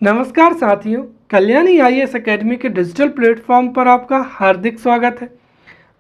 नमस्कार साथियों, Kalyani IAS academy के डिजिटल प्लेटफॉर्म पर आपका हार्दिक स्वागत है।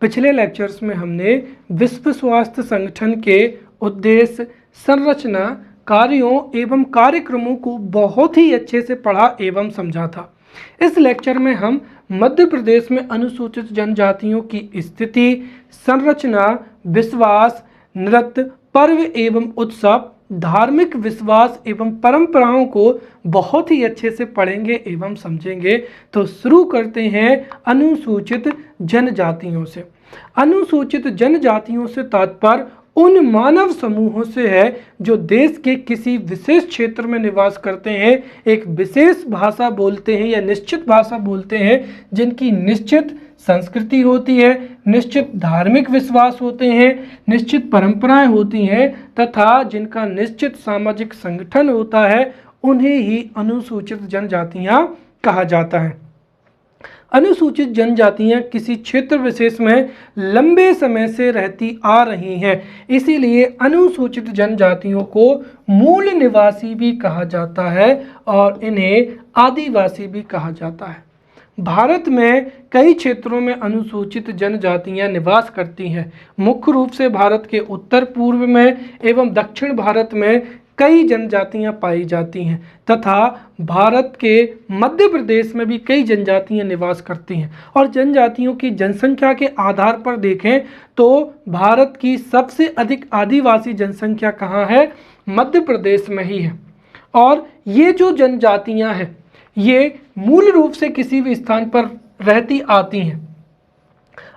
पिछले लेक्चर्स में हमने विश्व स्वास्थ्य संगठन के उद्देश्य, संरचना, कार्यों एवं कार्यक्रमों को बहुत ही अच्छे से पढ़ा एवं समझा था। इस लेक्चर में हम मध्य प्रदेश में अनुसूचित जनजातियों की स्थिति, संरचना, विश्वास, नृत्य, पर्व एवं उत्सव, धार्मिक विश्वास एवं परंपराओं को बहुत ही अच्छे से पढ़ेंगे एवं समझेंगे। तो शुरू करते हैं अनुसूचित जनजातियों से। अनुसूचित जनजातियों से तात्पर्य उन मानव समूहों से है जो देश के किसी विशेष क्षेत्र में निवास करते हैं, एक विशेष भाषा बोलते हैं या निश्चित भाषा बोलते हैं, जिनकी निश्चित संस्कृति होती है, निश्चित धार्मिक विश्वास होते हैं, निश्चित परंपराएं होती हैं तथा जिनका निश्चित सामाजिक संगठन होता है, उन्हें ही अनुसूचित जनजातियां कहा जाता है। अनुसूचित जनजातियां किसी क्षेत्र विशेष में लंबे समय से रहती आ रही हैं, इसीलिए अनुसूचित जनजातियों को मूल निवासी भी कहा जाता है और इन्हें आदिवासी भी कहा जाता है। भारत में कई क्षेत्रों में अनुसूचित जनजातियां निवास करती हैं। मुख्य रूप से भारत के उत्तर पूर्व में एवं दक्षिण भारत में कई जनजातियां पाई जाती हैं तथा भारत के मध्य प्रदेश में भी कई जनजातियां निवास करती हैं। और जनजातियों की जनसंख्या के आधार पर देखें तो भारत की सबसे अधिक आदिवासी जनसंख्या कहाँ है? मध्य प्रदेश में ही है। और ये जो जनजातियां हैं ये मूल रूप से किसी भी स्थान पर रहती आती हैं।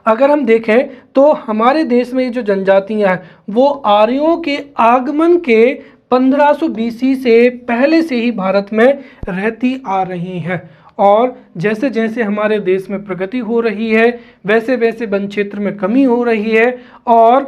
अगर हम देखें तो हमारे देश में ये जो जनजातियां हैं वो आर्यों के आगमन के 1500 BC से पहले से ही भारत में रहती आ रही हैं। और जैसे जैसे हमारे देश में प्रगति हो रही है वैसे वैसे वन क्षेत्र में कमी हो रही है और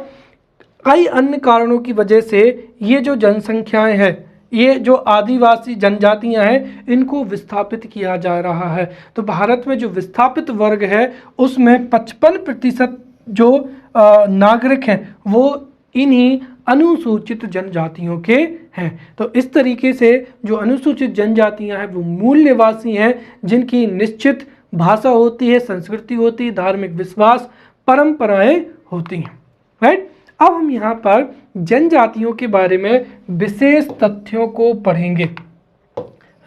कई अन्य कारणों की वजह से ये जो जनसंख्याएं हैं, ये जो आदिवासी जनजातियां हैं, इनको विस्थापित किया जा रहा है। तो भारत में जो विस्थापित वर्ग है उसमें 55% जो नागरिक हैं वो इन्हीं अनुसूचित जनजातियों के हैं। तो इस तरीके से जो अनुसूचित जनजातियां हैं वो मूल निवासी हैं, जिनकी निश्चित भाषा होती है, संस्कृति होती है, धार्मिक विश्वास, परंपराएं होती हैं। राइट। अब हम यहाँ पर जनजातियों के बारे में विशेष तथ्यों को पढ़ेंगे।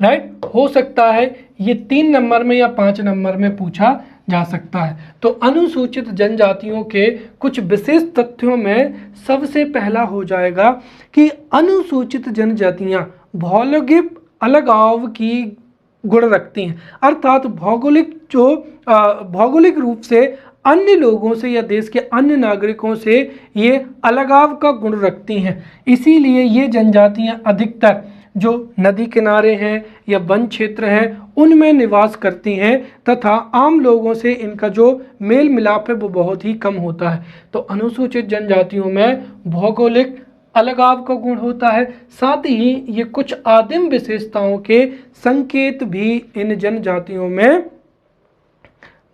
राइट। हो सकता है ये 3 नंबर में या 5 नंबर में पूछा जा सकता है। तो अनुसूचित जनजातियों के कुछ विशेष तथ्यों में सबसे पहला हो जाएगा कि अनुसूचित जनजातियां भौगोलिक अलगाव की गुण रखती हैं, अर्थात भौगोलिक रूप से अन्य लोगों से या देश के अन्य नागरिकों से ये अलगाव का गुण रखती हैं। इसीलिए ये जनजातियां अधिकतर जो नदी किनारे हैं या वन क्षेत्र हैं उनमें निवास करती हैं तथा आम लोगों से इनका जो मेल मिलाप है वो बहुत ही कम होता है। तो अनुसूचित जनजातियों में भौगोलिक अलगाव का गुण होता है, साथ ही ये कुछ आदिम विशेषताओं के संकेत भी इन जनजातियों में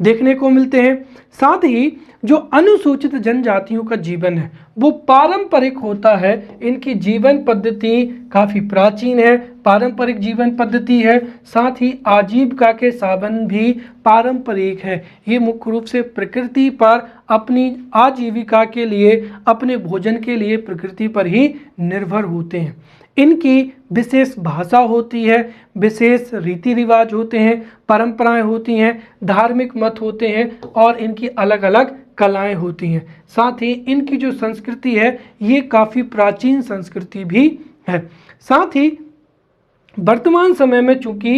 देखने को मिलते हैं। साथ ही जो अनुसूचित जनजातियों का जीवन है वो पारंपरिक होता है। इनकी जीवन पद्धति काफ़ी प्राचीन है, पारंपरिक जीवन पद्धति है। साथ ही आजीविका के साधन भी पारंपरिक है। ये मुख्य रूप से प्रकृति पर अपनी आजीविका के लिए, अपने भोजन के लिए प्रकृति पर ही निर्भर होते हैं। इनकी विशेष भाषा होती है, विशेष रीति रिवाज होते हैं, परंपराएं होती हैं, धार्मिक मत होते हैं और इनकी अलग अलग कलाएं होती हैं। साथ ही इनकी जो संस्कृति है ये काफ़ी प्राचीन संस्कृति भी है। साथ ही वर्तमान समय में चूंकि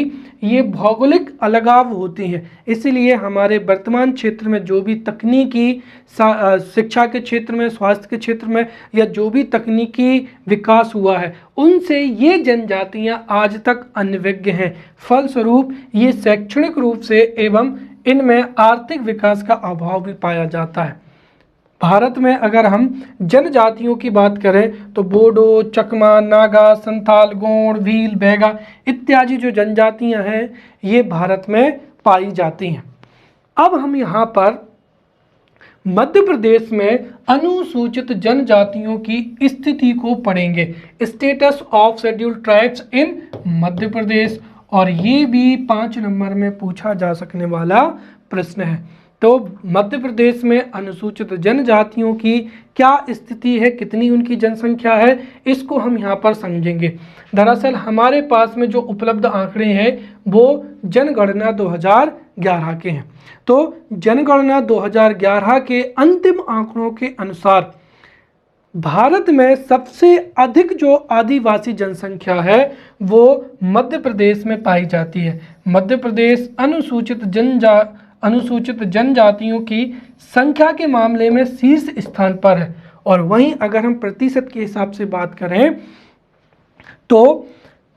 ये भौगोलिक अलगाव होती हैं, इसलिए हमारे वर्तमान क्षेत्र में जो भी तकनीकी शिक्षा के क्षेत्र में, स्वास्थ्य के क्षेत्र में या जो भी तकनीकी विकास हुआ है उनसे ये जनजातियां आज तक अनभिज्ञ हैं। फलस्वरूप ये शैक्षणिक रूप से एवं इनमें आर्थिक विकास का अभाव भी पाया जाता है। भारत में अगर हम जनजातियों की बात करें तो बोडो, चकमा, नागा, संथाल, गोंड, भील, बैगा इत्यादि जो जनजातियां हैं ये भारत में पाई जाती हैं। अब हम यहाँ पर मध्य प्रदेश में अनुसूचित जनजातियों की स्थिति को पढ़ेंगे। Status of scheduled tribes in Madhya Pradesh और ये भी 5 नंबर में पूछा जा सकने वाला प्रश्न है। तो मध्य प्रदेश में अनुसूचित जनजातियों की क्या स्थिति है, कितनी उनकी जनसंख्या है, इसको हम यहाँ पर समझेंगे। दरअसल हमारे पास में जो उपलब्ध आंकड़े हैं वो जनगणना 2011 के हैं। तो जनगणना 2011 के अंतिम आंकड़ों के अनुसार भारत में सबसे अधिक जो आदिवासी जनसंख्या है वो मध्य प्रदेश में पाई जाती है। मध्य प्रदेश अनुसूचित जनजातियों की संख्या के मामले में शीर्ष स्थान पर है। और वहीं अगर हम प्रतिशत के हिसाब से बात करें तो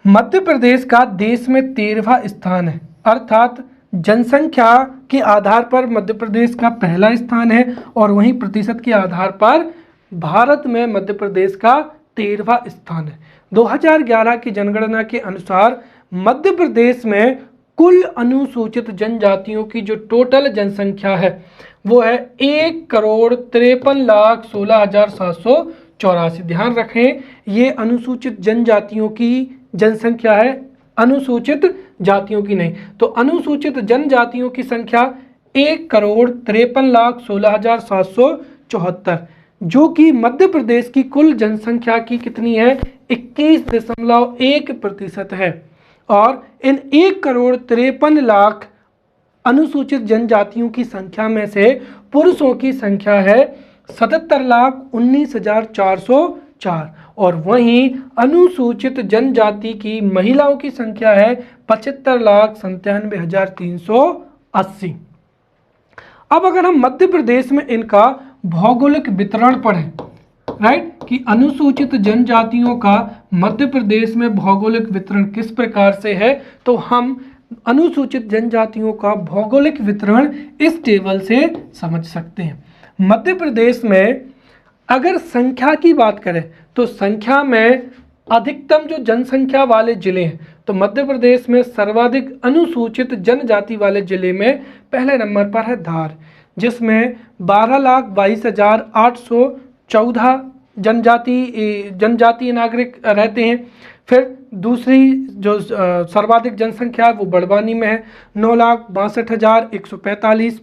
मध्य प्रदेश का देश में 13वां स्थान है, अर्थात जनसंख्या के आधार पर मध्य प्रदेश का पहला स्थान है और वहीं प्रतिशत के आधार पर भारत में मध्य प्रदेश का 13वां स्थान है। 2011 की जनगणना के अनुसार मध्य प्रदेश में कुल अनुसूचित जनजातियों की जो टोटल जनसंख्या है वो है 1,53,16,784। ध्यान रखें, ये अनुसूचित जनजातियों की जनसंख्या है, अनुसूचित जातियों की नहीं। तो अनुसूचित जनजातियों की संख्या 1,53,16,774, जो कि मध्य प्रदेश की कुल जनसंख्या की कितनी है, 21.1% है। और इन 1,53,00,000 अनुसूचित जनजातियों की संख्या में से पुरुषों की संख्या है 77,19,404 और वहीं अनुसूचित जनजाति की महिलाओं की संख्या है 75,97,380। अब अगर हम मध्य प्रदेश में इनका भौगोलिक वितरण पढ़ें, राइट, कि अनुसूचित जनजातियों का मध्य प्रदेश में भौगोलिक वितरण किस प्रकार से है, तो हम अनुसूचित जनजातियों का भौगोलिक वितरण इस टेबल से समझ सकते हैं। मध्य प्रदेश में अगर संख्या की बात करें तो संख्या में अधिकतम जो जनसंख्या वाले जिले हैं, तो मध्य प्रदेश में सर्वाधिक अनुसूचित जनजाति वाले जिले में पहले नंबर पर है धार, जिसमें 12,22,814 जनजातीय नागरिक रहते हैं। फिर दूसरी जो सर्वाधिक जनसंख्या है वो बड़वानी में है, 9,62,145।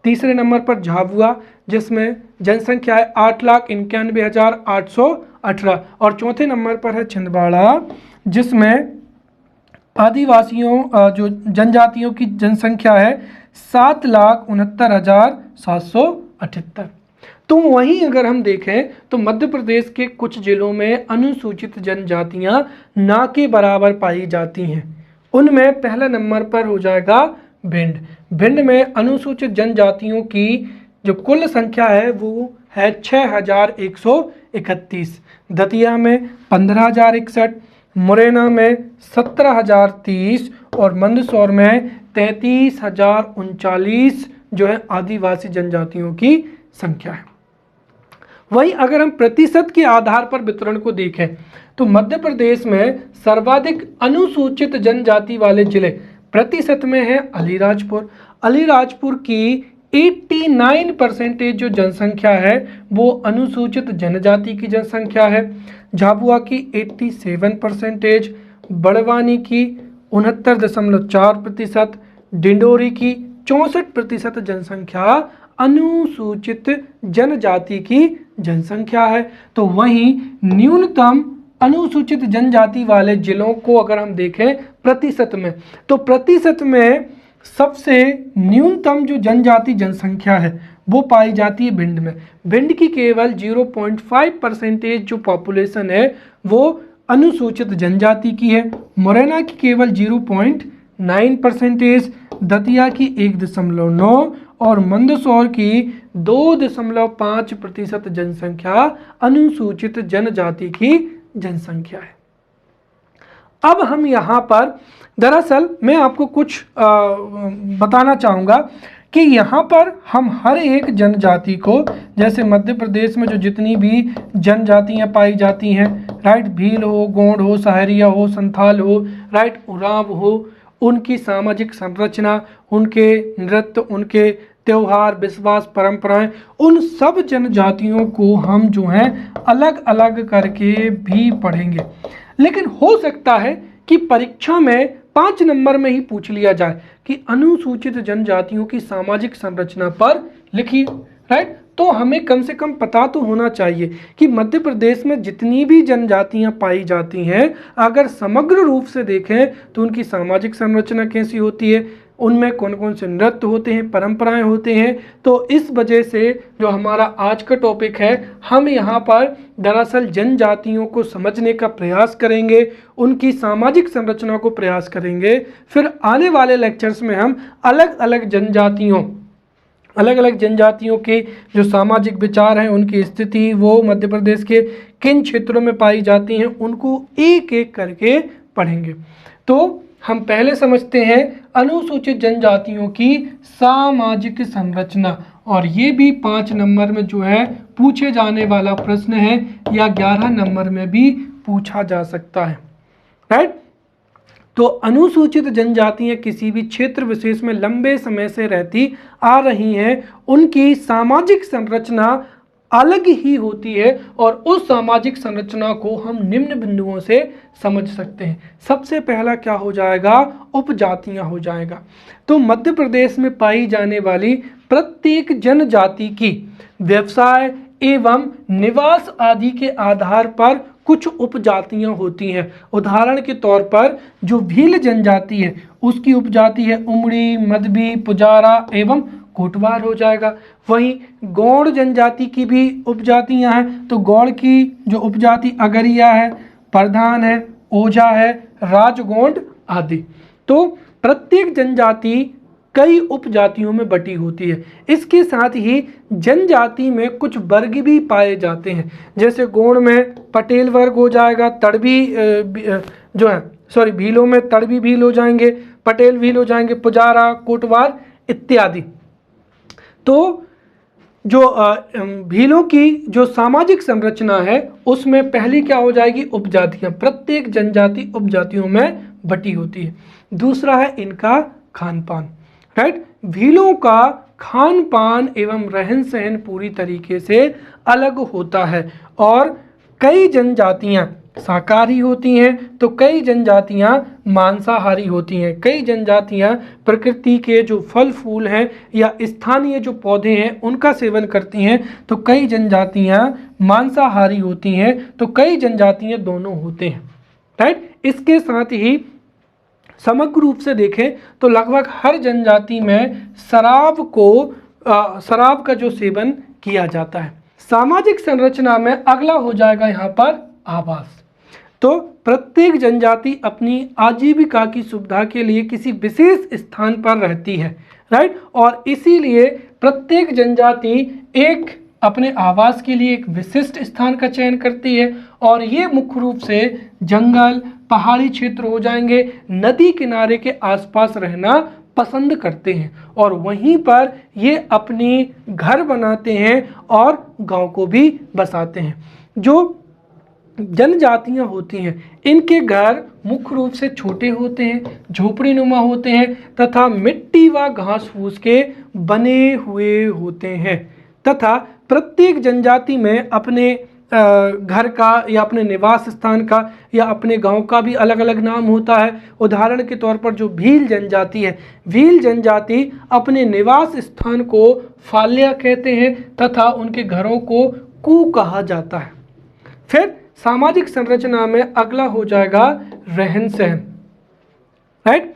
तीसरे नंबर पर झाबुआ, जिसमें जनसंख्या है 8,91,818 और चौथे नंबर पर है छिंदवाड़ा, जिसमें आदिवासियों जो जनजातियों की जनसंख्या है 7,69,778। तो वहीं अगर हम देखें तो मध्य प्रदेश के कुछ जिलों में अनुसूचित जनजातियां ना के बराबर पाई जाती हैं। उनमें पहला नंबर पर हो जाएगा भिंड। भिंड में अनुसूचित जनजातियों की जो कुल संख्या है वो है 6,131। दतिया में 15,061, मुरैना में 17,030 और मंदसौर में 33,039 जो है आदिवासी जनजातियों की संख्या है। वहीं अगर हम प्रतिशत के आधार पर वितरण को देखें तो मध्य प्रदेश में सर्वाधिक अनुसूचित जनजाति वाले जिले प्रतिशत में है अलीराजपुर। अलीराजपुर की 89% जो जनसंख्या है वो अनुसूचित जनजाति की जनसंख्या है। झाबुआ की 87%, बड़वानी की 69.4%, डिंडोरी की 64% जनसंख्या अनुसूचित जनजाति की जनसंख्या है। तो वहीं न्यूनतम अनुसूचित जनजाति वाले जिलों को अगर हम देखें प्रतिशत में, तो प्रतिशत में सबसे न्यूनतम जो जनजाति जनसंख्या है वो पाई जाती है भिंड में। भिंड की केवल 0.5% जो पॉपुलेशन है वो अनुसूचित जनजाति की है। मुरैना की केवल 0.9%, दतिया की 1.9 और मंदसौर की 2.5% जनसंख्या अनुसूचित जनजाति की जनसंख्या है। अब हम यहाँ पर दरअसल मैं आपको कुछ बताना चाहूँगा कि यहाँ पर हम हर एक जनजाति को, जैसे मध्य प्रदेश में जो जितनी भी जनजातियाँ पाई जाती हैं, राइट, भील हो, गोंड हो, सहरिया हो, संथाल हो, राइट, उरांव हो, उनकी सामाजिक संरचना, उनके नृत्य, उनके त्यौहार, विश्वास, परंपराएं, उन सब जनजातियों को हम जो हैं अलग अलग करके भी पढ़ेंगे। लेकिन हो सकता है कि परीक्षा में 5 नंबर में ही पूछ लिया जाए कि अनुसूचित जनजातियों की सामाजिक संरचना पर लिखिए, राइट। तो हमें कम से कम पता तो होना चाहिए कि मध्य प्रदेश में जितनी भी जनजातियां पाई जाती हैं, अगर समग्र रूप से देखें तो उनकी सामाजिक संरचना कैसी होती है, उनमें कौन कौन से नृत्य होते हैं, परंपराएं होते हैं। तो इस वजह से जो हमारा आज का टॉपिक है, हम यहाँ पर दरअसल जनजातियों को समझने का प्रयास करेंगे, उनकी सामाजिक संरचना को प्रयास करेंगे। फिर आने वाले लेक्चर्स में हम अलग अलग जनजातियों के जो सामाजिक विचार हैं, उनकी स्थिति, वो मध्य प्रदेश के किन क्षेत्रों में पाई जाती हैं, उनको एक एक करके पढ़ेंगे। तो हम पहले समझते हैं अनुसूचित जनजातियों की सामाजिक संरचना, और ये भी 5 नंबर में जो है पूछे जाने वाला प्रश्न है, या 11 नंबर में भी पूछा जा सकता है, राइट। तो अनुसूचित जनजातियां किसी भी क्षेत्र विशेष में लंबे समय से रहती आ रही हैं, उनकी सामाजिक संरचना अलग ही होती है, और उस सामाजिक संरचना को हम निम्न बिंदुओं से समझ सकते हैं। सबसे पहला क्या हो जाएगा, उपजातियां हो जाएगा। तो मध्य प्रदेश में पाई जाने वाली प्रत्येक जनजाति की व्यवसाय एवं निवास आदि के आधार पर कुछ उपजातियां होती हैं। उदाहरण के तौर पर जो भील जनजाति है, उसकी उपजाति है उमड़ी, मदबी, पुजारा एवं कोटवार हो जाएगा। वहीं गौड़ जनजाति की भी उपजातियां हैं, तो गौड़ की जो उपजाति अगरिया है, प्रधान है, ओझा है, राजगोंड आदि। तो प्रत्येक जनजाति कई उपजातियों में बटी होती है। इसके साथ ही जनजाति में कुछ वर्ग भी पाए जाते हैं, जैसे गौड़ में पटेल वर्ग हो जाएगा, तड़बी जो है भीलों में तड़बी भील हो जाएंगे, पटेल भील हो जाएंगे, पुजारा, कोटवार इत्यादि। तो जो भीलों की जो सामाजिक संरचना है, उसमें पहली क्या हो जाएगी, उपजातियां। प्रत्येक जनजाति उपजातियों में बटी होती है। दूसरा है इनका खान पान, राइट। भीलों का खान पान एवं रहन सहन पूरी तरीके से अलग होता है, और कई जनजातियां शाकाहारी होती हैं, तो कई जनजातियां मांसाहारी होती हैं। कई जनजातियां प्रकृति के जो फल फूल हैं या स्थानीय जो पौधे हैं उनका सेवन करती हैं, तो कई जनजातियां मांसाहारी होती हैं, तो कई जनजातियां दोनों होते हैं, राइट। इसके साथ ही समग्र रूप से देखें तो लगभग हर जनजाति में शराब का जो सेवन किया जाता है। सामाजिक संरचना में अगला हो जाएगा यहाँ पर आवास। तो प्रत्येक जनजाति अपनी आजीविका की सुविधा के लिए किसी विशेष स्थान पर रहती है, राइट। और इसीलिए प्रत्येक जनजाति एक अपने आवास के लिए एक विशिष्ट स्थान का चयन करती है, और ये मुख्य रूप से जंगल, पहाड़ी क्षेत्र हो जाएंगे, नदी किनारे के आसपास रहना पसंद करते हैं, और वहीं पर ये अपनी घर बनाते हैं और गांव को भी बसाते हैं। जो जनजातियां होती हैं, इनके घर मुख्य रूप से छोटे होते हैं, झोपड़ी नुमा होते हैं, तथा मिट्टी व घास फूस के बने हुए होते हैं, तथा प्रत्येक जनजाति में अपने घर का या अपने निवास स्थान का या अपने गांव का भी अलग अलग नाम होता है। उदाहरण के तौर पर जो भील जनजाति है, भील जनजाति अपने निवास स्थान को फाल्या कहते हैं, तथा उनके घरों को कू कहा जाता है। फिर सामाजिक संरचना में अगला हो जाएगा रहन सहन, राइट।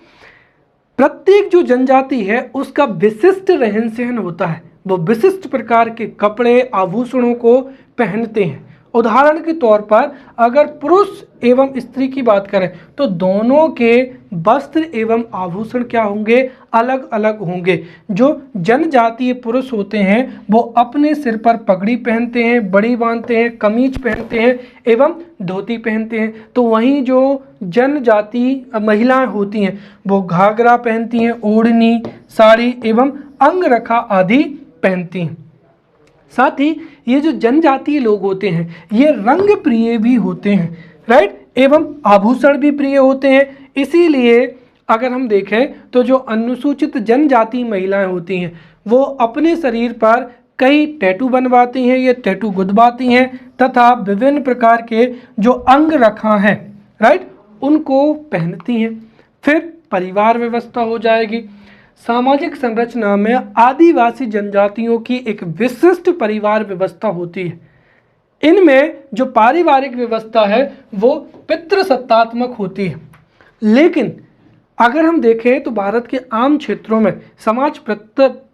प्रत्येक जो जनजाति है उसका विशिष्ट रहन सहन होता है, वो विशिष्ट प्रकार के कपड़े आभूषणों को पहनते हैं। उदाहरण के तौर पर अगर पुरुष एवं स्त्री की बात करें तो दोनों के वस्त्र एवं आभूषण क्या होंगे, अलग अलग होंगे। जो जनजातीय पुरुष होते हैं वो अपने सिर पर पगड़ी पहनते हैं, बड़ी बांधते हैं, कमीज पहनते हैं एवं धोती पहनते हैं। तो वहीं जो जनजाति महिलाएं होती हैं वो घाघरा पहनती हैं, ओढ़नी, साड़ी एवं अंगरखा आदि पहनती हैं। साथ ही ये जो जनजातीय लोग होते हैं ये रंग प्रिय भी होते हैं, राइट, एवं आभूषण भी प्रिय होते हैं। इसीलिए अगर हम देखें तो जो अनुसूचित जनजाति महिलाएं होती हैं वो अपने शरीर पर कई टैटू बनवाती हैं, ये टैटू गुदवाती हैं, तथा विभिन्न प्रकार के जो अंग रखा हैं, राइट, उनको पहनती हैं। फिर परिवार व्यवस्था हो जाएगी। सामाजिक संरचना में आदिवासी जनजातियों की एक विशिष्ट परिवार व्यवस्था होती है। इनमें जो पारिवारिक व्यवस्था है वो पितृसत्तात्मक होती है। लेकिन अगर हम देखें तो भारत के आम क्षेत्रों में समाज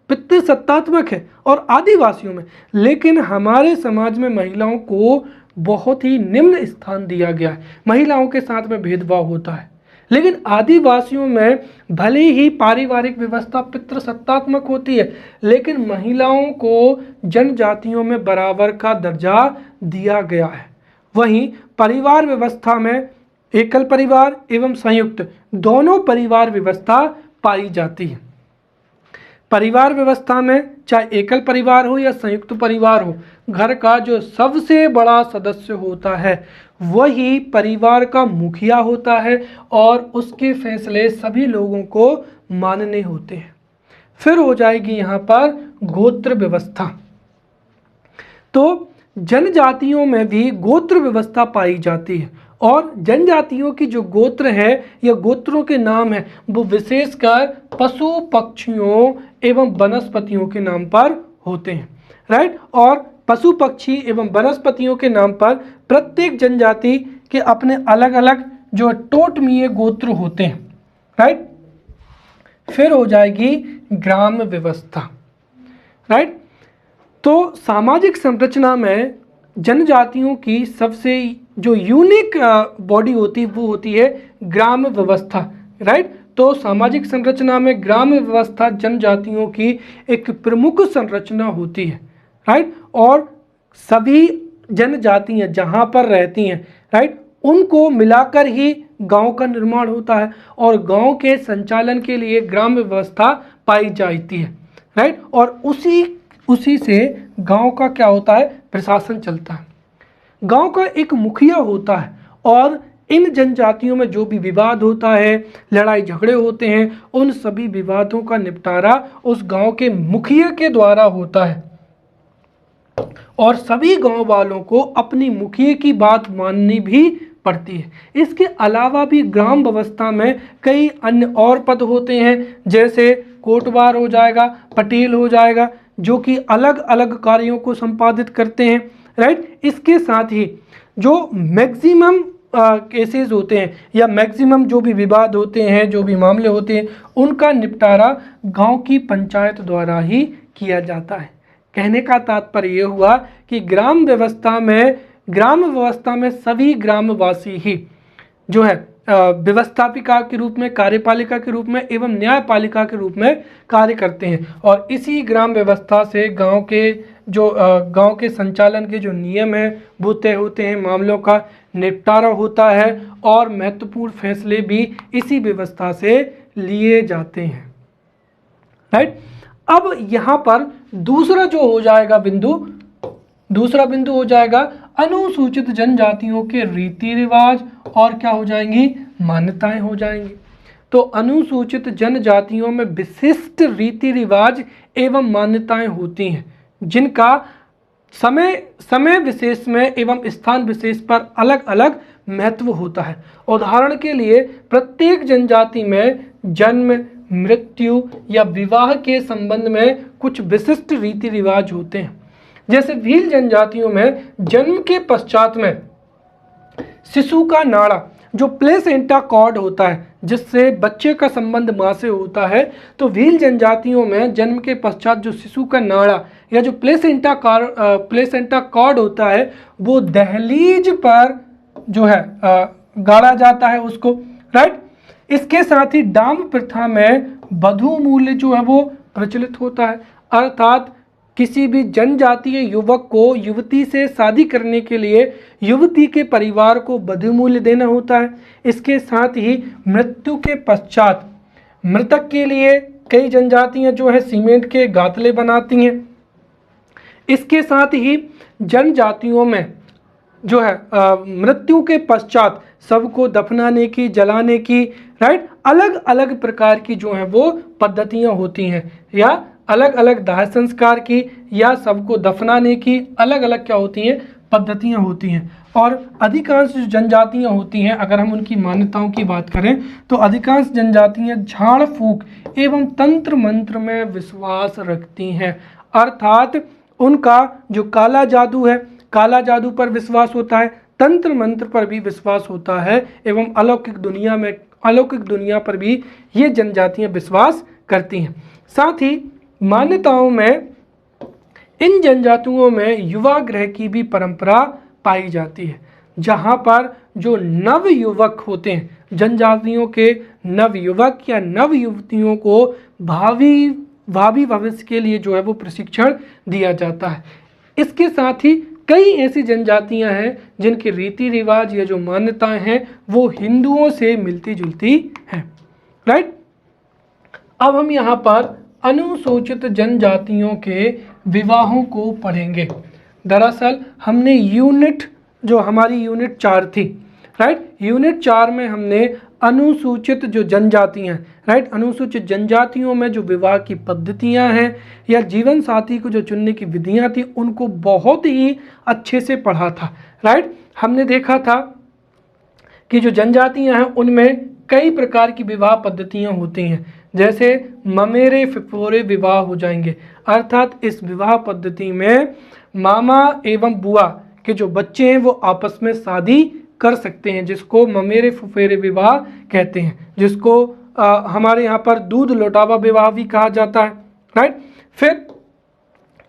पितृसत्तात्मक है और आदिवासियों में, लेकिन हमारे समाज में महिलाओं को बहुत ही निम्न स्थान दिया गया है। महिलाओं के साथ में भेदभाव होता है। लेकिन आदिवासियों में भले ही पारिवारिक व्यवस्था पितृसत्तात्मक होती है, लेकिन महिलाओं को जनजातियों में बराबर का दर्जा दिया गया है। वहीं परिवार व्यवस्था में एकल परिवार एवं संयुक्त दोनों परिवार व्यवस्था पाई जाती है। परिवार व्यवस्था में चाहे एकल परिवार हो या संयुक्त परिवार हो, घर का जो सबसे बड़ा सदस्य होता है वही परिवार का मुखिया होता है और उसके फैसले सभी लोगों को मानने होते हैं। फिर हो जाएगी यहाँ पर गोत्र व्यवस्था। तो जनजातियों में भी गोत्र व्यवस्था पाई जाती है और जनजातियों की जो गोत्र है या गोत्रों के नाम है वो विशेषकर पशु पक्षियों एवं वनस्पतियों के नाम पर होते हैं, राइट। और पशु पक्षी एवं वनस्पतियों के नाम पर प्रत्येक जनजाति के अपने अलग अलग जो टोटमीय गोत्र होते हैं, राइट। फिर हो जाएगी ग्राम व्यवस्था, राइट। तो सामाजिक संरचना में जनजातियों की सबसे जो यूनिक बॉडी होती है वो होती है ग्राम व्यवस्था, राइट। तो सामाजिक संरचना में ग्राम व्यवस्था जनजातियों की एक प्रमुख संरचना होती है, राइट। और सभी जनजातियां जहां पर रहती हैं, राइट, उनको मिलाकर ही गांव का निर्माण होता है और गांव के संचालन के लिए ग्राम व्यवस्था पाई जाती है, राइट। और उसी से गांव का क्या होता है, प्रशासन चलता है। गांव का एक मुखिया होता है और इन जनजातियों में जो भी विवाद होता है, लड़ाई झगड़े होते हैं, उन सभी विवादों का निपटारा उस गांव के मुखिया के द्वारा होता है और सभी गांव वालों को अपनी मुखिया की बात माननी भी पड़ती है। इसके अलावा भी ग्राम व्यवस्था में कई अन्य और पद होते हैं, जैसे कोटवार हो जाएगा, पटेल हो जाएगा, जो कि अलग अलग कार्यों को संपादित करते हैं, राइट। इसके साथ ही जो मैक्सिमम केसेस होते हैं या मैक्सिमम जो भी विवाद होते हैं, जो भी मामले होते हैं, उनका निपटारा गांव की पंचायत द्वारा ही किया जाता है। कहने का तात्पर्य ये हुआ कि ग्राम व्यवस्था में सभी ग्रामवासी ही जो है व्यवस्थापिका के रूप में, कार्यपालिका के रूप में एवं न्यायपालिका के रूप में कार्य करते हैं और इसी ग्राम व्यवस्था से गांव के संचालन के जो नियम हैं वो तय होते हैं, मामलों का निपटारा होता है और महत्वपूर्ण फैसले भी इसी व्यवस्था से लिए जाते हैं, राइट। अब यहाँ पर दूसरा बिंदु हो जाएगा अनुसूचित जनजातियों के रीति रिवाज और क्या हो जाएंगी, मान्यताएं हो जाएंगी। तो अनुसूचित जनजातियों में विशिष्ट रीति रिवाज एवं मान्यताएं होती हैं जिनका समय विशेष में एवं स्थान विशेष पर अलग अलग महत्व होता है। उदाहरण के लिए प्रत्येक जनजाति में जन्म, मृत्यु या विवाह के संबंध में कुछ विशिष्ट रीति रिवाज होते हैं। जैसे भील जनजातियों में जन्म के पश्चात में शिशु का नाड़ा जो प्लेसेंटा कॉर्ड होता है, जिससे बच्चे का संबंध मां से होता है, तो भील जनजातियों में जन्म के पश्चात जो शिशु का नाड़ा या जो प्लेसेंटा कॉर्ड होता है वो दहलीज पर जो है गाड़ा जाता है उसको, राइट। इसके साथ ही डाम प्रथा में वधू मूल्य जो है वो प्रचलित होता है, अर्थात किसी भी जनजातीय युवक को युवती से शादी करने के लिए युवती के परिवार को वधू मूल्य देना होता है। इसके साथ ही मृत्यु के पश्चात मृतक के लिए कई जनजातियां जो है सीमेंट के गातले बनाती हैं। इसके साथ ही जनजातियों में जो है मृत्यु के पश्चात सबको दफनाने की, जलाने की, राइट, अलग अलग प्रकार की जो है वो पद्धतियां होती हैं, या अलग अलग दाह संस्कार की या सबको दफनाने की अलग अलग क्या होती हैं पद्धतियाँ होती हैं। और अधिकांश जो जनजातियाँ होती हैं, अगर हम उनकी मान्यताओं की बात करें तो अधिकांश जनजातियाँ झाड़ फूक एवं तंत्र मंत्र में विश्वास रखती हैं। अर्थात उनका जो काला जादू है, काला जादू पर विश्वास होता है, तंत्र मंत्र पर भी विश्वास होता है एवं अलौकिक दुनिया पर भी ये जनजातियाँ विश्वास करती हैं। साथ ही मान्यताओं में इन जनजातियों में युवा ग्रह की भी परंपरा पाई जाती है, जहाँ पर जो नव युवक होते हैं, जनजातियों के नव युवक या नव युवतियों को भावी भविष्य के लिए जो है वो प्रशिक्षण दिया जाता है। इसके साथ ही कई ऐसी जनजातियां हैं जिनके रीति रिवाज या जो मान्यताएं हैं वो हिंदुओं से मिलती जुलती हैं। राइट, अब हम यहाँ पर अनुसूचित जनजातियों के विवाहों को पढ़ेंगे। दरअसल हमने हमारी यूनिट 4 थी, राइट, यूनिट 4 में हमने अनुसूचित जो जनजातियां, राइट, अनुसूचित जनजातियों में जो विवाह की पद्धतियां हैं या जीवन साथी को जो चुनने की विधियां थी उनको बहुत ही अच्छे से पढ़ा था। राइट, हमने देखा था कि जो जनजातियां हैं उनमें कई प्रकार की विवाह पद्धतियां होती हैं, जैसे ममेरे फिफोरे विवाह हो जाएंगे, अर्थात इस विवाह पद्धति में मामा एवं बुआ के जो बच्चे हैं वो आपस में शादी कर सकते हैं, जिसको ममेरे फुफेरे विवाह कहते हैं, जिसको हमारे यहाँ पर दूध लौटावा विवाह भी कहा जाता है। राइट, फिर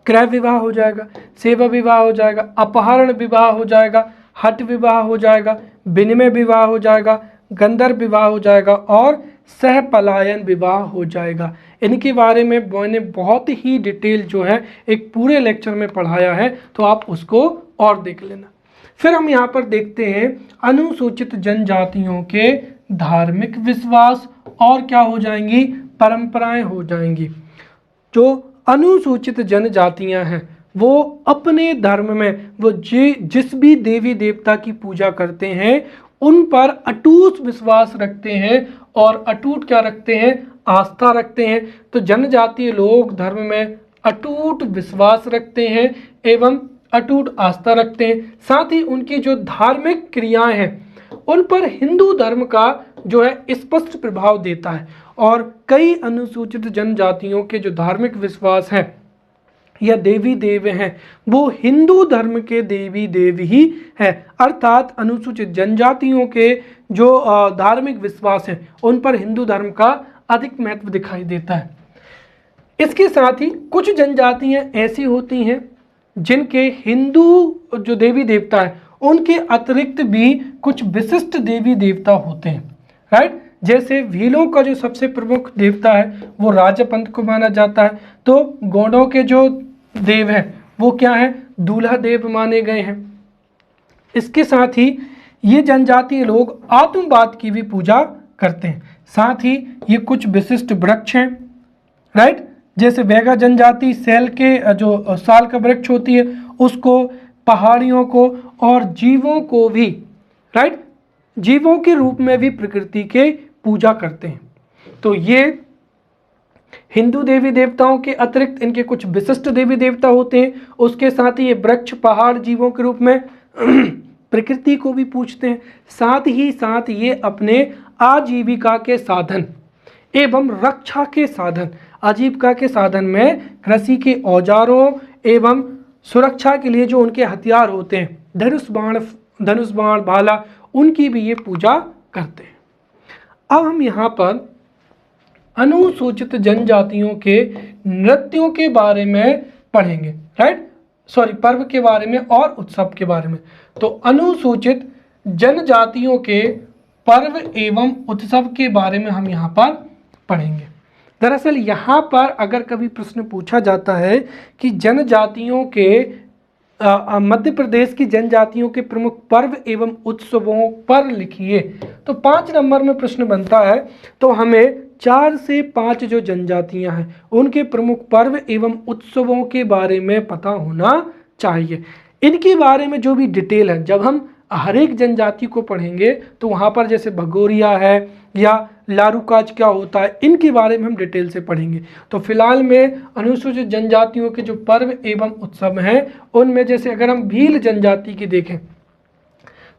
क्रय विवाह हो जाएगा, सेवा विवाह हो जाएगा, अपहरण विवाह हो जाएगा, हट विवाह हो जाएगा, विनिमय विवाह हो जाएगा, गंधर्व विवाह हो जाएगा और सह पलायन विवाह हो जाएगा। इनके बारे में मैंने बहुत ही डिटेल जो है एक पूरे लेक्चर में पढ़ाया है, तो आप उसको और देख लेना। फिर हम यहाँ पर देखते हैं अनुसूचित जनजातियों के धार्मिक विश्वास और क्या हो जाएंगी, परंपराएं हो जाएंगी। जो अनुसूचित जनजातियां हैं वो अपने धर्म में वो जिस भी देवी देवता की पूजा करते हैं उन पर अटूट विश्वास रखते हैं, और अटूट क्या रखते हैं, आस्था रखते हैं। तो जनजातीय लोग धर्म में अटूट विश्वास रखते हैं एवं अटूट आस्था रखते हैं। साथ ही उनकी जो धार्मिक क्रियाएं हैं उन पर हिंदू धर्म का जो है स्पष्ट प्रभाव देता है, और कई अनुसूचित जनजातियों के जो धार्मिक विश्वास हैं या देवी देव हैं वो हिंदू धर्म के देवी देव ही हैं। अर्थात अनुसूचित जनजातियों के जो धार्मिक विश्वास हैं उन पर हिंदू धर्म का अधिक महत्व दिखाई देता है। इसके साथ ही कुछ जनजातियां ऐसी होती हैं जिनके हिंदू जो देवी देवता है उनके अतिरिक्त भी कुछ विशिष्ट देवी देवता होते हैं। राइट, जैसे भीलों का जो सबसे प्रमुख देवता है वो राजपंथ को माना जाता है, तो गौड़ों के जो देव हैं वो क्या है, दूल्हा देव माने गए हैं। इसके साथ ही ये जनजातीय लोग आत्मवाद की भी पूजा करते हैं। साथ ही ये कुछ विशिष्ट वृक्ष हैं, राइट, जैसे बैगा जनजाति सेल के जो साल का वृक्ष होती है उसको, पहाड़ियों को और जीवों को भी, राइट, जीवों के रूप में भी प्रकृति के पूजा करते हैं। तो ये हिंदू देवी देवताओं के अतिरिक्त इनके कुछ विशिष्ट देवी देवता होते हैं। उसके साथ ही ये वृक्ष, पहाड़ जीवों के रूप में प्रकृति को भी पूजते हैं। साथ ही साथ ये अपने आजीविका के साधन एवं रक्षा के साधन, आजीविका के साधन में कृषि के औजारों एवं सुरक्षा के लिए जो उनके हथियार होते हैं, धनुष बाण भाला, उनकी भी ये पूजा करते हैं। अब हम यहाँ पर अनुसूचित जनजातियों के नृत्यों के बारे में पढ़ेंगे, राइट, पर्व के बारे में और उत्सव के बारे में। तो अनुसूचित जनजातियों के पर्व एवं उत्सव के बारे में हम यहाँ पर पढ़ेंगे। दरअसल यहाँ पर अगर कभी प्रश्न पूछा जाता है कि जनजातियों के मध्य प्रदेश की जनजातियों के प्रमुख पर्व एवं उत्सवों पर लिखिए, तो 5 नंबर में प्रश्न बनता है। तो हमें 4 से 5 जो जनजातियां हैं उनके प्रमुख पर्व एवं उत्सवों के बारे में पता होना चाहिए। इनके बारे में जो भी डिटेल है, जब हम हर एक जनजाति को पढ़ेंगे तो वहाँ पर जैसे भगोरिया है या लारूकाज क्या होता है, इनके बारे में हम डिटेल से पढ़ेंगे। तो फिलहाल में अनुसूचित जनजातियों के जो पर्व एवं उत्सव हैं उनमें जैसे अगर हम भील जनजाति की देखें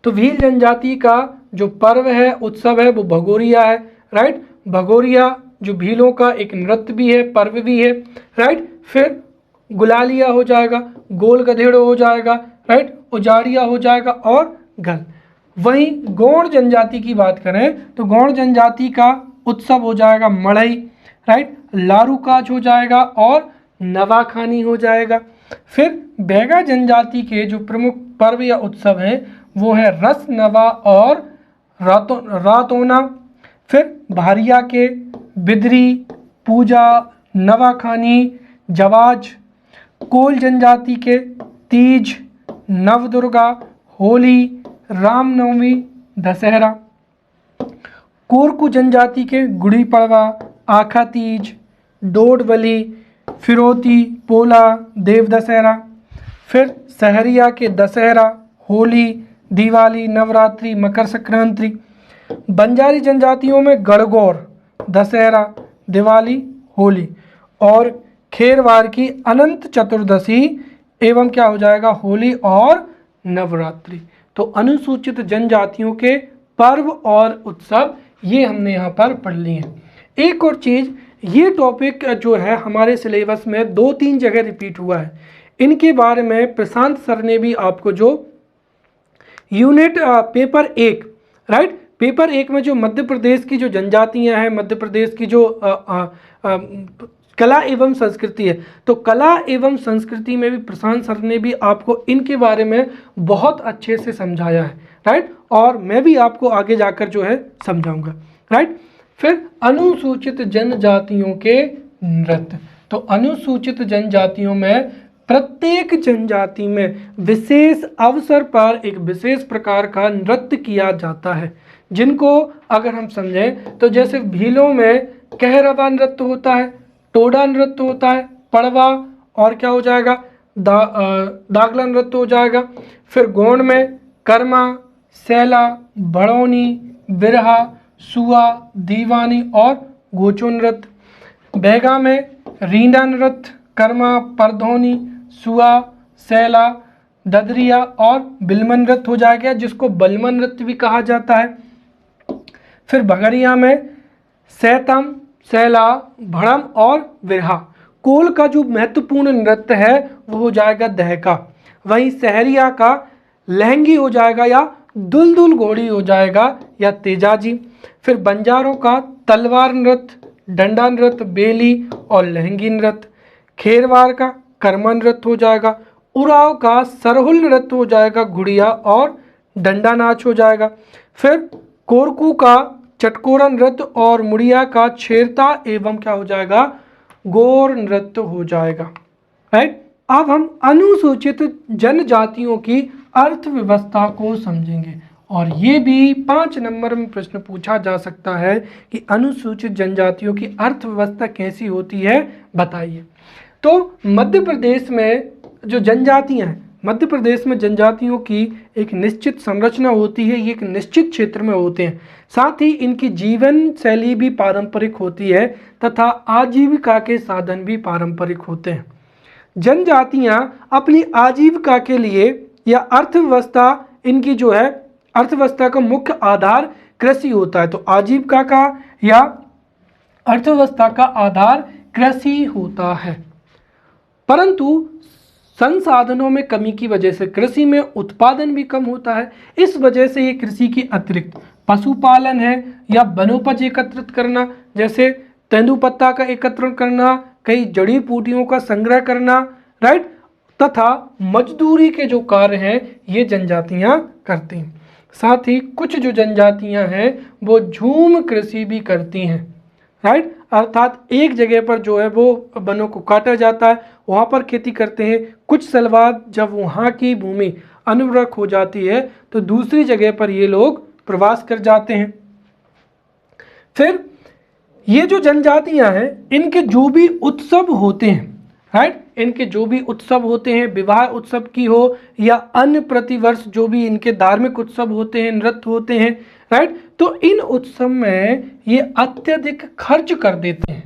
तो भील जनजाति का जो पर्व है उत्सव है वो भगोरिया है, राइट। भगोरिया जो भीलों का एक नृत्य भी है, पर्व भी है, राइट। फिर गुलालिया हो जाएगा, गोल गधेड़ो हो जाएगा, राइट, उजाड़िया हो जाएगा और गल। वहीं गौड़ जनजाति की बात करें तो गौड़ जनजाति का उत्सव हो जाएगा मड़ई, राइट, लारूकाज हो जाएगा और नवाखानी हो जाएगा। फिर बैगा जनजाति के जो प्रमुख पर्व या उत्सव हैं वो है रस नवा और रातोना। फिर भारिया के बिदरी, पूजा, नवाखानी, जवाज। कोल जनजाति के तीज, नवदुर्गा, होली, रामनवमी, दशहरा। कोरकू जनजाति के गुड़ी पड़वा, आखा तीज, डोडवली, फिरौती, पोला, देव दशहरा। फिर सहरिया के दशहरा, होली, दिवाली, नवरात्रि, मकर संक्रांति। बंजारी जनजातियों में गणगौर, दशहरा, दिवाली, होली। और खेरवार की अनंत चतुर्दशी एवं क्या हो जाएगा, होली और नवरात्रि। तो अनुसूचित जनजातियों के पर्व और उत्सव ये हमने यहाँ पर पढ़ लिए हैं। एक और चीज़, ये टॉपिक जो है हमारे सिलेबस में 2-3 जगह रिपीट हुआ है। इनके बारे में प्रशांत सर ने भी आपको जो यूनिट पेपर 1, राइट, पेपर 1 में जो मध्य प्रदेश की जो जनजातियां हैं, मध्य प्रदेश की जो कला एवं संस्कृति है, तो कला एवं संस्कृति में भी प्रशांत सर ने भी आपको इनके बारे में बहुत अच्छे से समझाया है, राइट। और मैं भी आपको आगे जाकर जो है समझाऊंगा, राइट। फिर अनुसूचित जनजातियों के नृत्य। तो अनुसूचित जनजातियों में प्रत्येक जनजाति में विशेष अवसर पर एक विशेष प्रकार का नृत्य किया जाता है, जिनको अगर हम समझें तो जैसे भीलों में कहरवा नृत्य होता है, टोडा नृत्य होता है, पड़वा और क्या हो जाएगा, दागला नृत्य हो जाएगा। फिर गोंड में कर्मा, सैला, बड़ौनी, बिरहा, सुआ, दीवानी और गोचो नृत्य। बैगा में रींडा नृत्य, कर्मा, परधौनी, सुआ, सैला, ददरिया और बिलमन नृत्य हो जाएगा, जिसको बलमन नृत्य भी कहा जाता है। फिर भगरिया में सैतम, सैला, भड़म और बिरहा। कोल का जो महत्वपूर्ण नृत्य है वो हो जाएगा दहका। वहीं सहरिया का लहंगी हो जाएगा या दुलदुल घोड़ी हो जाएगा या तेजाजी। फिर बंजारों का तलवार नृत्य, डंडा नृत्य, बेली और लहंगी नृत्य। खेरवार का कर्मा नृत्य हो जाएगा। उराव का सरहुल नृत्य हो जाएगा, गुड़िया और डंडा नाच हो जाएगा। फिर कोरकू का चटकोरा नृत्य और मुड़िया का छेरता एवं क्या हो जाएगा, गोर नृत्य हो जाएगा, राइट। अब हम अनुसूचित जनजातियों की अर्थव्यवस्था को समझेंगे और ये भी 5 नंबर में प्रश्न पूछा जा सकता है कि अनुसूचित जनजातियों की अर्थव्यवस्था कैसी होती है, बताइए। तो मध्य प्रदेश में जो जनजातियां हैं, मध्य प्रदेश में जनजातियों की एक निश्चित संरचना होती है, ये एक निश्चित क्षेत्र में होते हैं। साथ ही इनकी जीवन शैली भी पारंपरिक होती है तथा आजीविका के साधन भी पारंपरिक होते हैं। जनजातियां अपनी आजीविका के लिए या अर्थव्यवस्था, इनकी जो है अर्थव्यवस्था का मुख्य आधार कृषि होता है। तो आजीविका का या अर्थव्यवस्था का आधार कृषि होता है, परंतु संसाधनों में कमी की वजह से कृषि में उत्पादन भी कम होता है। इस वजह से ये कृषि की अतिरिक्त पशुपालन है या वनोपज एकत्रित करना, जैसे तेंदुपत्ता का एकत्रण करना, कई जड़ी बूटियों का संग्रह करना, राइट, तथा मजदूरी के जो कार्य हैं ये जनजातियां करती हैं। साथ ही कुछ जो जनजातियां हैं वो झूम कृषि भी करती हैं, राइट, अर्थात एक जगह पर जो है वो वनों को काटा जाता है, वहाँ पर खेती करते हैं। कुछ साल बाद जब वहाँ की भूमि अनुर्वरक हो जाती है तो दूसरी जगह पर ये लोग प्रवास कर जाते हैं। फिर ये जो जनजातियां हैं इनके जो भी उत्सव होते हैं, राइट, इनके जो भी उत्सव होते हैं, विवाह उत्सव की हो या अन्य प्रतिवर्ष जो भी इनके धार्मिक उत्सव होते हैं, नृत्य होते हैं, राइट, तो इन उत्सव में ये अत्यधिक खर्च कर देते हैं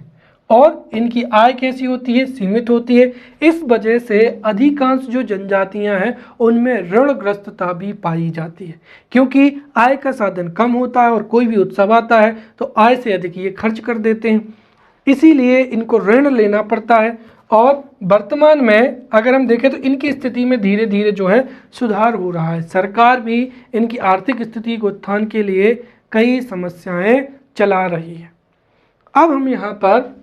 और इनकी आय कैसी होती है, सीमित होती है। इस वजह से अधिकांश जो जनजातियां हैं उनमें ऋणग्रस्तता भी पाई जाती है, क्योंकि आय का साधन कम होता है और कोई भी उत्सव आता है तो आय से अधिक ये खर्च कर देते हैं, इसीलिए इनको ऋण लेना पड़ता है। और वर्तमान में अगर हम देखें तो इनकी स्थिति में धीरे धीरे जो है सुधार हो रहा है। सरकार भी इनकी आर्थिक स्थिति के उत्थान के लिए कई समस्याएं चला रही है। अब हम यहाँ पर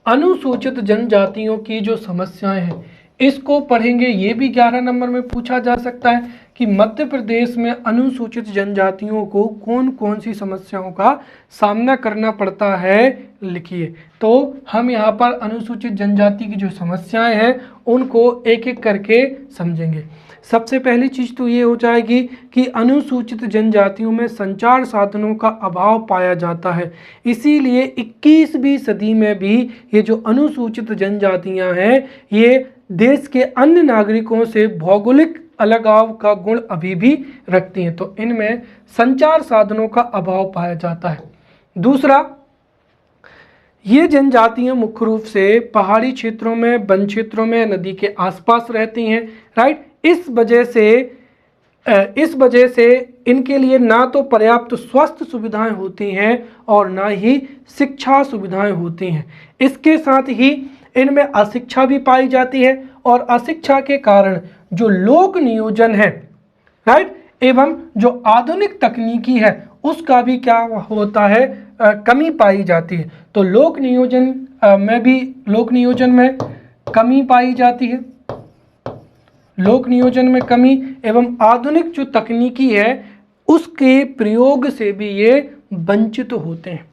अनुसूचित जनजातियों की जो समस्याएं हैं इसको पढ़ेंगे। ये भी 11 नंबर में पूछा जा सकता है कि मध्य प्रदेश में अनुसूचित जनजातियों को कौन कौन सी समस्याओं का सामना करना पड़ता है, लिखिए। तो हम यहाँ पर अनुसूचित जनजाति की जो समस्याएं हैं उनको एक एक करके समझेंगे। सबसे पहली चीज़ तो ये हो जाएगी कि अनुसूचित जनजातियों में संचार साधनों का अभाव पाया जाता है, इसीलिए 21वीं सदी में भी ये जो अनुसूचित जनजातियां हैं ये देश के अन्य नागरिकों से भौगोलिक अलगाव का गुण अभी भी रखती हैं, तो इनमें संचार साधनों का अभाव पाया जाता है। दूसरा, ये जनजातियां मुख्य रूप से पहाड़ी क्षेत्रों में, वन क्षेत्रों में, नदी के आसपास रहती हैं, राइट। इस वजह से इनके लिए ना तो पर्याप्त स्वास्थ्य सुविधाएं होती हैं और ना ही शिक्षा सुविधाएं होती हैं। इसके साथ ही इनमें अशिक्षा भी पाई जाती है और अशिक्षा के कारण जो लोक नियोजन है, राइट, एवं जो आधुनिक तकनीकी है उसका भी क्या होता है, कमी पाई जाती है। तो लोक नियोजन में कमी पाई जाती है, लोक नियोजन में कमी एवं आधुनिक जो तकनीकी है उसके प्रयोग से भी ये वंचित होते हैं।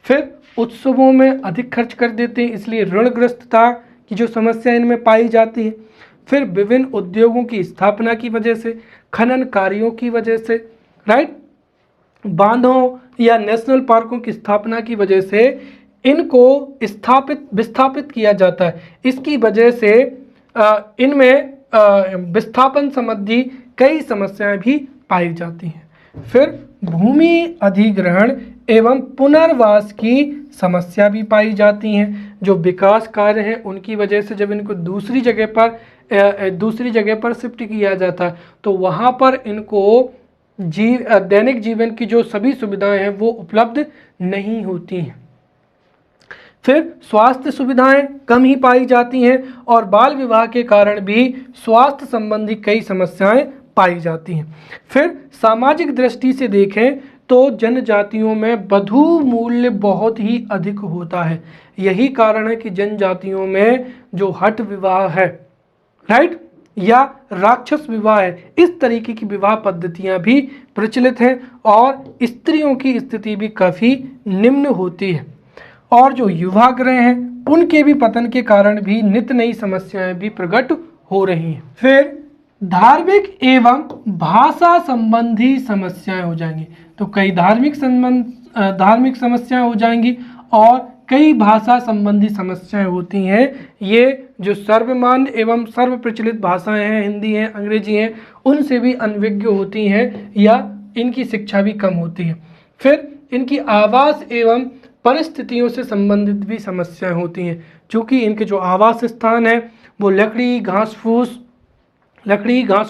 फिर उत्सवों में अधिक खर्च कर देते हैं, इसलिए ऋणग्रस्तता की जो समस्या इनमें पाई जाती है। फिर विभिन्न उद्योगों की स्थापना की वजह से, खनन कार्यों की वजह से, राइट, बांधों या नेशनल पार्कों की स्थापना की वजह से इनको विस्थापित किया जाता है। इसकी वजह से इनमें विस्थापन संबंधी कई समस्याएं भी पाई जाती हैं। फिर भूमि अधिग्रहण एवं पुनर्वास की समस्या भी पाई जाती हैं। जो विकास कार्य हैं उनकी वजह से जब इनको दूसरी जगह पर शिफ्ट किया जाता है तो वहाँ पर इनको दैनिक जीवन की जो सभी सुविधाएं हैं वो उपलब्ध नहीं होती हैं। फिर स्वास्थ्य सुविधाएं कम ही पाई जाती हैं और बाल विवाह के कारण भी स्वास्थ्य संबंधी कई समस्याएं पाई जाती हैं। फिर सामाजिक दृष्टि से देखें तो जनजातियों में वधू मूल्य बहुत ही अधिक होता है। यही कारण है कि जनजातियों में जो हठ विवाह है, राइट, या राक्षस विवाह है, इस तरीके की विवाह पद्धतियां भी प्रचलित हैं और स्त्रियों की स्थिति भी काफ़ी निम्न होती है। और जो युवा ग्रह हैं उनके भी पतन के कारण भी नित्य नई समस्याएं भी प्रकट हो रही हैं। फिर धार्मिक एवं भाषा संबंधी समस्याएं हो जाएंगी, तो कई धार्मिक समस्याएं हो जाएंगी और कई भाषा संबंधी समस्याएं होती हैं। ये जो सर्वमान्य एवं सर्व प्रचलित भाषाएं हैं, हिंदी हैं, अंग्रेजी हैं, उनसे भी अनभिज्ञ होती हैं या इनकी शिक्षा भी कम होती है। फिर इनकी आवास एवं परिस्थितियों से संबंधित भी समस्याएं होती हैं, क्योंकि इनके जो आवास स्थान है वो लकड़ी घास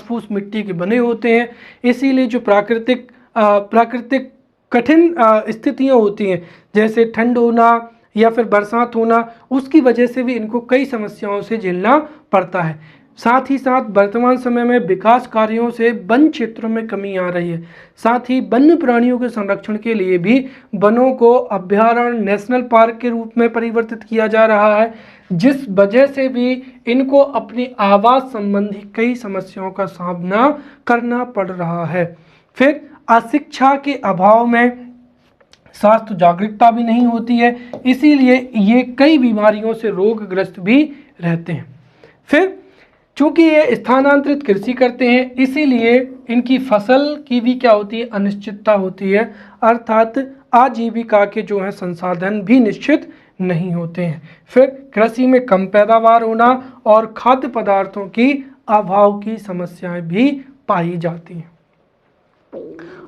फूस मिट्टी के बने होते हैं, इसीलिए जो प्राकृतिक कठिन स्थितियां होती हैं जैसे ठंड होना या फिर बरसात होना, उसकी वजह से भी इनको कई समस्याओं से झेलना पड़ता है। साथ ही साथ वर्तमान समय में विकास कार्यों से वन क्षेत्रों में कमी आ रही है। साथ ही वन्य प्राणियों के संरक्षण के लिए भी वनों को अभ्यारण्य, नेशनल पार्क के रूप में परिवर्तित किया जा रहा है, जिस वजह से भी इनको अपनी आवास संबंधी कई समस्याओं का सामना करना पड़ रहा है। फिर अशिक्षा के अभाव में स्वास्थ्य जागरूकता भी नहीं होती है, इसीलिए ये कई बीमारियों से रोगग्रस्त भी रहते हैं। फिर चूंकि ये स्थानांतरित कृषि करते हैं, इसीलिए इनकी फसल की भी क्या होती है, अनिश्चितता होती है, अर्थात आजीविका के जो है संसाधन भी निश्चित नहीं होते हैं। फिर कृषि में कम पैदावार होना और खाद्य पदार्थों की अभाव की समस्याएं भी पाई जाती हैं।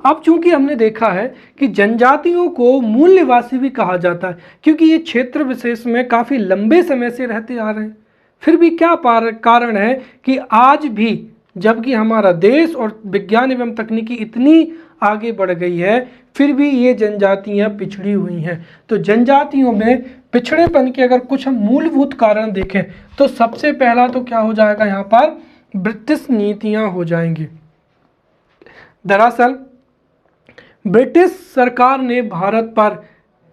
अब चूंकि हमने देखा है कि जनजातियों को मूल्यवासी भी कहा जाता है क्योंकि ये क्षेत्र विशेष में काफ़ी लंबे समय से रहते आ रहे हैं, फिर भी क्या कारण है कि आज भी जबकि हमारा देश और विज्ञान एवं तकनीकी इतनी आगे बढ़ गई है, फिर भी ये जनजातियां पिछड़ी हुई हैं। तो जनजातियों में पिछड़ेपन के अगर कुछ हम मूलभूत कारण देखें तो सबसे पहला तो क्या हो जाएगा, यहाँ पर ब्रिटिश नीतियां हो जाएंगी। दरअसल ब्रिटिश सरकार ने भारत पर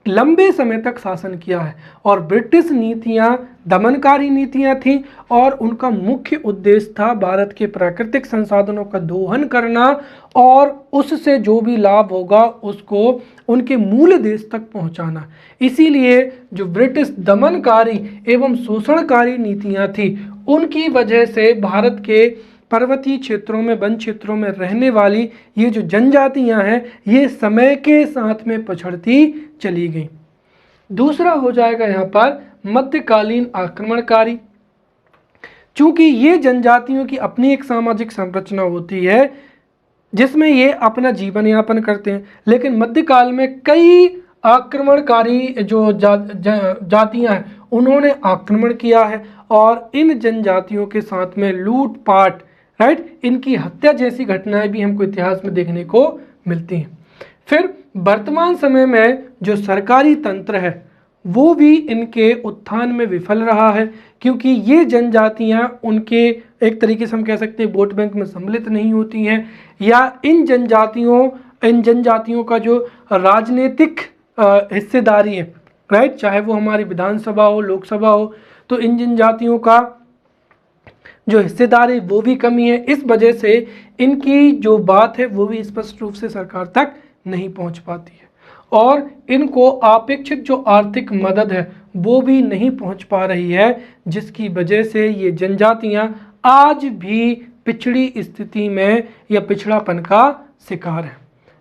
लंबे समय तक शासन किया है और ब्रिटिश नीतियां दमनकारी नीतियां थीं और उनका मुख्य उद्देश्य था भारत के प्राकृतिक संसाधनों का दोहन करना और उससे जो भी लाभ होगा उसको उनके मूल देश तक पहुंचाना। इसीलिए जो ब्रिटिश दमनकारी एवं शोषणकारी नीतियां थी उनकी वजह से भारत के पर्वतीय क्षेत्रों में, वन क्षेत्रों में रहने वाली ये जो जनजातियां हैं ये समय के साथ में पछड़ती चली गई। दूसरा हो जाएगा यहाँ पर मध्यकालीन आक्रमणकारी। चूंकि ये जनजातियों की अपनी एक सामाजिक संरचना होती है जिसमें ये अपना जीवन यापन करते हैं, लेकिन मध्यकाल में कई आक्रमणकारी जो जातियां हैं उन्होंने आक्रमण किया है और इन जनजातियों के साथ में लूटपाट, राइट, इनकी हत्या जैसी घटनाएं भी हमको इतिहास में देखने को मिलती हैं। फिर वर्तमान समय में जो सरकारी तंत्र है वो भी इनके उत्थान में विफल रहा है क्योंकि ये जनजातियां उनके एक तरीके से हम कह सकते हैं वोट बैंक में सम्मिलित नहीं होती हैं या इन जनजातियों का जो राजनीतिक हिस्सेदारी है, राइट, चाहे वो हमारी विधानसभा हो, लोकसभा हो, तो इन जनजातियों का जो हिस्सेदारी वो भी कमी है। इस वजह से इनकी जो बात है वो भी स्पष्ट रूप से सरकार तक नहीं पहुंच पाती है और इनको अपेक्षित जो आर्थिक मदद है वो भी नहीं पहुंच पा रही है, जिसकी वजह से ये जनजातियां आज भी पिछड़ी स्थिति में या पिछड़ापन का शिकार है,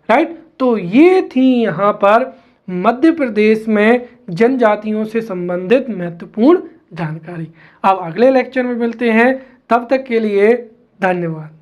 राइट। तो ये थी यहाँ पर मध्य प्रदेश में जनजातियों से संबंधित महत्वपूर्ण जानकारी। अब अगले लेक्चर में मिलते हैं, तब तक के लिए धन्यवाद।